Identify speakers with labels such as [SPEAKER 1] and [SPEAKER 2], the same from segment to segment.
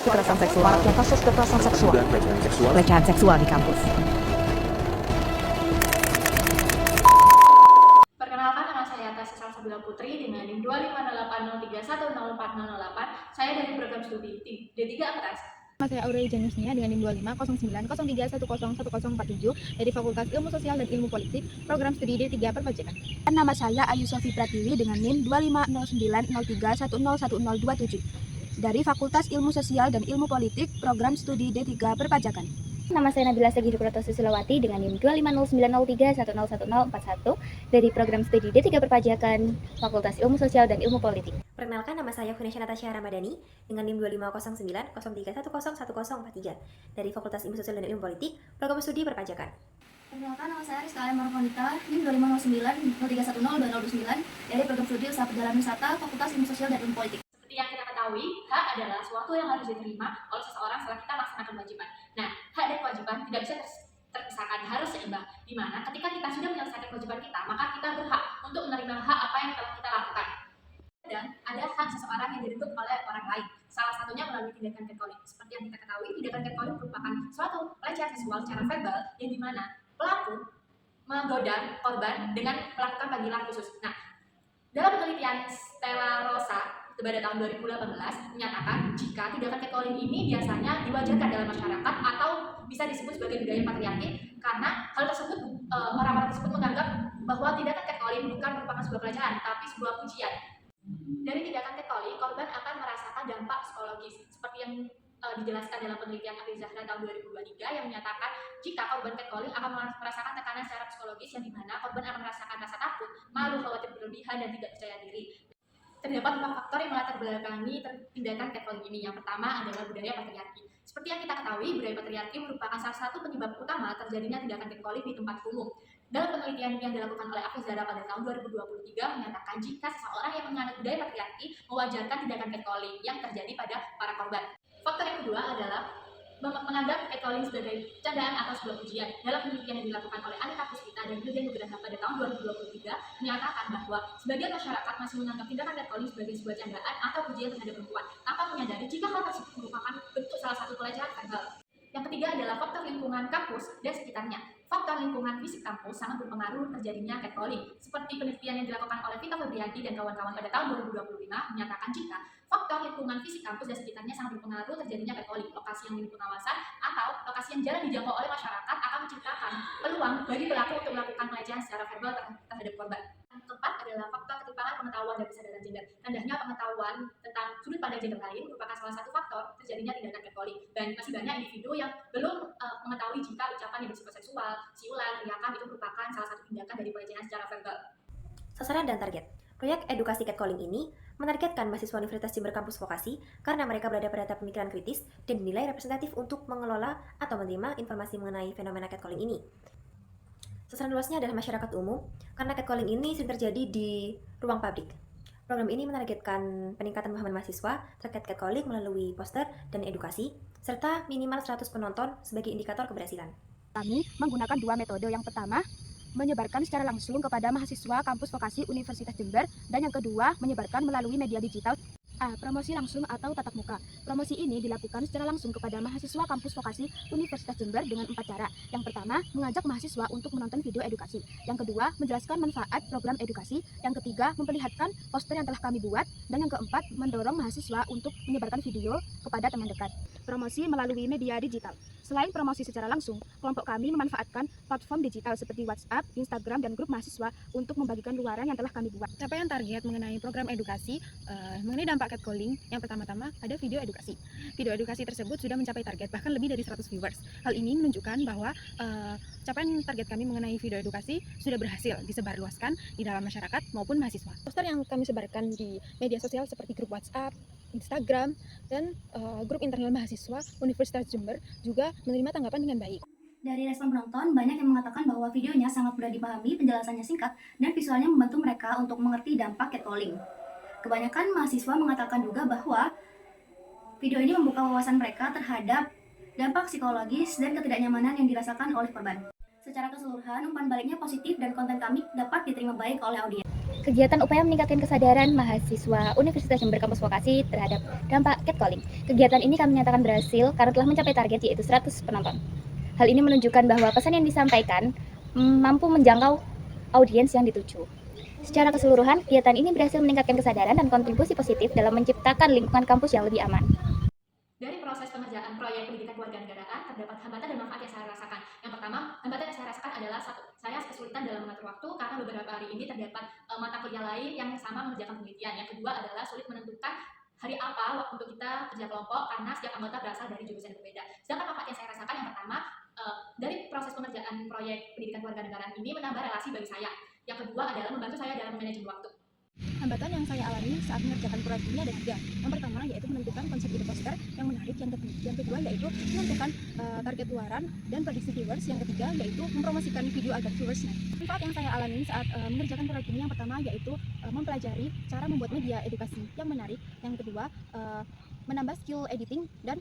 [SPEAKER 1] kekerasan seksual,
[SPEAKER 2] maraknya kasus kekerasan seksual,
[SPEAKER 3] dan
[SPEAKER 1] pelecehan seksual di kampus.
[SPEAKER 4] Perkenalkan, nama saya Tasya Salsabila Putri dengan NIM 25803104048. Saya dari program studi D3 Apetas.
[SPEAKER 5] Nama saya Aureli Janusnia dengan NIM 250903101047 dari Fakultas Ilmu Sosial dan Ilmu Politik, program studi D3 Perpajakan.
[SPEAKER 6] Nama saya Ayu Sofi Pratiwi dengan NIM 250903101027 dari Fakultas Ilmu Sosial dan Ilmu Politik, program studi D3 Perpajakan.
[SPEAKER 7] Nama saya Nabila Segiri Prata Susilawati dengan NIM 25090311041 dari program studi D3 Perpajakan, Fakultas Ilmu Sosial dan Ilmu Politik.
[SPEAKER 8] Perkenalkan, nama saya Funesha Natasha Ramadhani dengan NIM 25090311043 dari Fakultas Ilmu Sosial dan Ilmu Politik, program studi Perpajakan.
[SPEAKER 9] Perkenalkan, nama saya Rizka Marfonita, NIM 25090311029 dari program studi Usaha Perjalanan Wisata, Fakultas Ilmu Sosial dan Ilmu Politik.
[SPEAKER 4] Seperti yang kita ketahui, hak adalah suatu yang harus diterima oleh seseorang setelah kita melaksanakan kewajiban. Nah, hak dan kewajiban tidak bisa terpisahkan, harus seimbang. Di mana ketika kita sudah menyelesaikan kewajiban kita, maka kita berhak untuk menerima hak apa yang telah kita lakukan. Dan ada hak seseorang yang direnggut oleh orang lain, salah satunya melalui tindakan catcalling. Seperti yang kita ketahui, tindakan catcalling merupakan suatu pelecehan seksual secara verbal yang dimana pelaku menggoda korban dengan melakukan panggilan khusus. Nah, dalam penelitian Stella Rosa pada tahun 2018 menyatakan jika tindakan catcalling ini biasanya diwajarkan dalam masyarakat atau bisa disebut sebagai budaya patriarki, karena hal tersebut orang-orang tersebut menganggap bahwa tindakan catcalling bukan merupakan sebuah pelecehan tapi sebuah pujian. Dari tindakan catcalling, korban akan merasakan dampak psikologis seperti yang dijelaskan dalam penelitian Abi Zahra tahun 2023 yang menyatakan jika korban catcalling akan merasakan tekanan secara psikologis yang dimana korban akan merasakan rasa takut, malu, khawatir berlebihan, dan tidak percaya diri. Terdapat 4 faktor yang melatar belakangi tindakan catcalling ini. Yang pertama adalah budaya patriarki. Seperti yang kita ketahui, budaya patriarki merupakan salah satu penyebab utama terjadinya tindakan catcalling di tempat umum. Dalam penelitian yang dilakukan oleh Abi Zahra pada tahun 2023 menyatakan jika seseorang yang menganut budaya patriarki mewajarkan tindakan catcalling yang terjadi pada para korban. Faktor yang kedua adalah menganggap catcalling sebagai candaan atau sebuah pujian. Dalam penelitian yang dilakukan oleh Anita Puspita dan William Nugraha pada tahun 2023 menyatakan bahwa sebagian masyarakat masih menganggap tindakan catcalling sebagai sebuah candaan atau pujian terhadap perempuan tanpa menyadari jika hal tersebut merupakan bentuk salah satu pelecehan verbal. Yang ketiga adalah faktor lingkungan kampus dan sekitarnya. Faktor lingkungan fisik kampus sangat berpengaruh terjadinya catcalling. Seperti penelitian yang dilakukan oleh Vita Febrianti dan kawan-kawan pada tahun 2025 menyatakan jika faktor lingkungan fisik kampus dan sekitarnya sangat berpengaruh terjadinya catcalling. Lokasi yang minim pengawasan atau lokasi yang jarang dijangkau oleh masyarakat akan menciptakan peluang bagi pelaku untuk melakukan pelecehan secara verbal terhadap korban. Yang keempat adalah faktor ketimpangan pengetahuan dan kesadaran gender. Rendahnya pengetahuan tentang sudut pandang gender lain merupakan salah satu faktor terjadinya tindakan catcalling. Dan masih banyak individu yang belum mengetahui jika ucapan yang bersifat seksual, siulan, teriakan itu merupakan salah satu tindakan dari pelecehan secara verbal.
[SPEAKER 8] Sasaran dan target. Proyek edukasi catcalling ini menargetkan mahasiswa Universitas Jember Kampus Vokasi karena mereka berada pada tahap pemikiran kritis dan dinilai representatif untuk mengelola atau menerima informasi mengenai fenomena catcalling ini. Sasaran luasnya adalah masyarakat umum karena catcalling ini sering terjadi di ruang publik. Program ini menargetkan peningkatan pemahaman mahasiswa terkait catcalling melalui poster dan edukasi, serta minimal 100 penonton sebagai indikator keberhasilan.
[SPEAKER 6] Kami menggunakan 2 metode. Yang pertama, menyebarkan secara langsung kepada mahasiswa kampus vokasi Universitas Jember, dan yang kedua, menyebarkan melalui media digital. Promosi langsung atau tatap muka. Promosi ini dilakukan secara langsung kepada mahasiswa kampus vokasi Universitas Jember dengan 4 cara. Yang pertama, mengajak mahasiswa untuk menonton video edukasi. Yang kedua, menjelaskan manfaat program edukasi. Yang ketiga, memperlihatkan poster yang telah kami buat. Dan yang keempat, mendorong mahasiswa untuk menyebarkan video kepada teman dekat. Promosi melalui media digital. Selain promosi secara langsung, kelompok kami memanfaatkan platform digital seperti WhatsApp, Instagram, dan grup mahasiswa untuk membagikan luaran yang telah kami buat.
[SPEAKER 5] Capaian target mengenai program edukasi, mengenai dampak catcalling, yang pertama-tama ada video edukasi. Video edukasi tersebut sudah mencapai target, bahkan lebih dari 100 viewers. Hal ini menunjukkan bahwa capaian target kami mengenai video edukasi sudah berhasil disebarluaskan di dalam masyarakat maupun mahasiswa. Poster yang kami sebarkan di media sosial seperti grup WhatsApp, Instagram, dan grup internal mahasiswa Universitas Jember juga menerima tanggapan dengan baik.
[SPEAKER 9] Dari respon penonton, banyak yang mengatakan bahwa videonya sangat mudah dipahami, penjelasannya singkat, dan visualnya membantu mereka untuk mengerti dampak catcalling. Kebanyakan mahasiswa mengatakan juga bahwa video ini membuka wawasan mereka terhadap dampak psikologis dan ketidaknyamanan yang dirasakan oleh korban. Secara keseluruhan, umpan baliknya positif dan konten kami dapat diterima baik oleh audiens.
[SPEAKER 7] Kegiatan upaya meningkatkan kesadaran mahasiswa Universitas Jember Kampus Vokasi terhadap dampak catcalling. Kegiatan ini kami nyatakan berhasil karena telah mencapai target yaitu 100 penonton. Hal ini menunjukkan bahwa pesan yang disampaikan mampu menjangkau audiens yang dituju. Secara keseluruhan, kegiatan ini berhasil meningkatkan kesadaran dan kontribusi positif dalam menciptakan lingkungan kampus yang lebih aman.
[SPEAKER 4] Dari proses pengerjaan proyek pendidikan kewarganegaraan, terdapat hambatan dan manfaat yang saya rasakan. Yang pertama, hambatan yang saya rasakan adalah saya kesulitan dalam mengatur waktu karena beberapa hari ini terdapat mata kuliah lain yang sama mengerjakan penelitian. Yang kedua adalah sulit menentukan hari apa waktu untuk kita kerja kelompok karena setiap anggota berasal dari jurusan yang berbeda. Sedangkan manfaat yang saya rasakan yang pertama, dari proses pengerjaan proyek pendidikan kewarganegaraan ini menambah relasi bagi saya. Yang kedua adalah membantu saya dalam manajemen waktu.
[SPEAKER 5] Hambatan yang saya alami saat mengerjakan proyek ini ada 3. Yang pertama yaitu menentukan konsep ide poster yang menarik, yang kedua yaitu menentukan target luaran dan prediksi viewers, yang ketiga yaitu mempromosikan video agar viewers naik. Manfaat yang saya alami saat mengerjakan proyek ini yang pertama yaitu mempelajari cara membuat media edukasi yang menarik, yang kedua menambah skill editing dan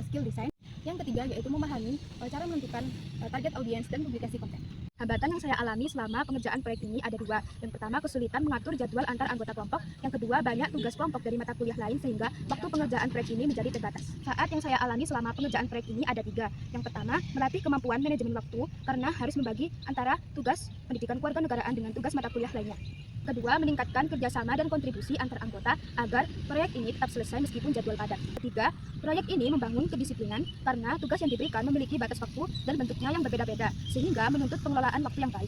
[SPEAKER 5] skill design, yang ketiga yaitu memahami cara menentukan target audiens dan publikasi konten. Hambatan yang saya alami selama pengerjaan proyek ini ada 2. Yang pertama, kesulitan mengatur jadwal antar anggota kelompok. Yang kedua, banyak tugas kelompok dari mata kuliah lain sehingga waktu pengerjaan proyek ini menjadi terbatas. Saat yang saya alami selama pengerjaan proyek ini ada 3. Yang pertama, melatih kemampuan manajemen waktu karena harus membagi antara tugas pendidikan kewarganegaraan dengan tugas mata kuliah lainnya. Kedua, meningkatkan kerjasama dan kontribusi antar anggota agar proyek ini tetap selesai meskipun jadwal padat. Ketiga, proyek ini membangun kedisiplinan karena tugas yang diberikan memiliki batas waktu dan bentuknya yang berbeda-beda, sehingga menuntut pengelolaan waktu yang baik.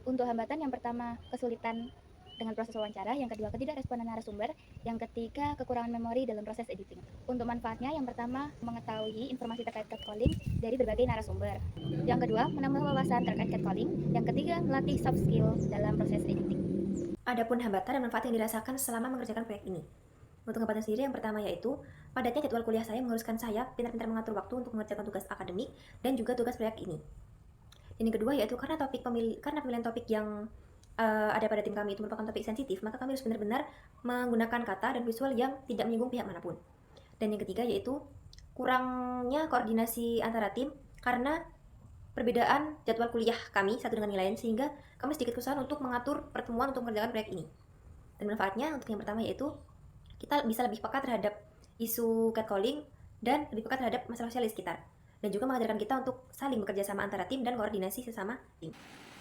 [SPEAKER 7] Untuk hambatan yang pertama, kesulitan dengan proses wawancara, yang kedua ketidakresponan narasumber, yang ketiga kekurangan memori dalam proses editing. Untuk manfaatnya, yang pertama mengetahui informasi terkait catcalling dari berbagai narasumber, yang kedua menambah wawasan terkait catcalling, yang ketiga melatih soft skill dalam proses editing.
[SPEAKER 8] Adapun hambatan dan manfaat yang dirasakan selama mengerjakan proyek ini. Untuk hambatan sendiri yang pertama yaitu padatnya jadwal kuliah saya mengharuskan saya pintar-pintar mengatur waktu untuk mengerjakan tugas akademik dan juga tugas proyek ini. Dan yang kedua yaitu karena pemilihan topik yang ada pada tim kami itu merupakan topik sensitif, maka kami harus benar-benar menggunakan kata dan visual yang tidak menyinggung pihak manapun. Dan yang ketiga yaitu kurangnya koordinasi antara tim karena perbedaan jadwal kuliah kami satu dengan yang lain sehingga kami sedikit kesusahan untuk mengatur pertemuan untuk mengerjakan proyek ini. Dan manfaatnya untuk yang pertama yaitu kita bisa lebih peka terhadap isu catcalling dan lebih peka terhadap masalah sosial di sekitar. Dan juga mengajarkan kita untuk saling bekerja sama antara tim dan koordinasi sesama tim.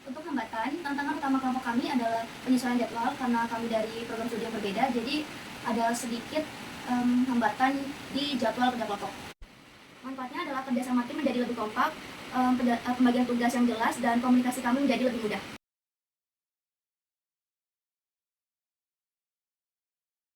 [SPEAKER 9] Untuk hambatan, tantangan utama kelompok kami adalah penyesuaian jadwal karena kami dari program studi yang berbeda, jadi ada sedikit hambatan di jadwal kerja kelompok. Manfaatnya adalah kerjasama tim menjadi lebih kompak, pembagian tugas yang jelas, dan komunikasi kami menjadi lebih mudah.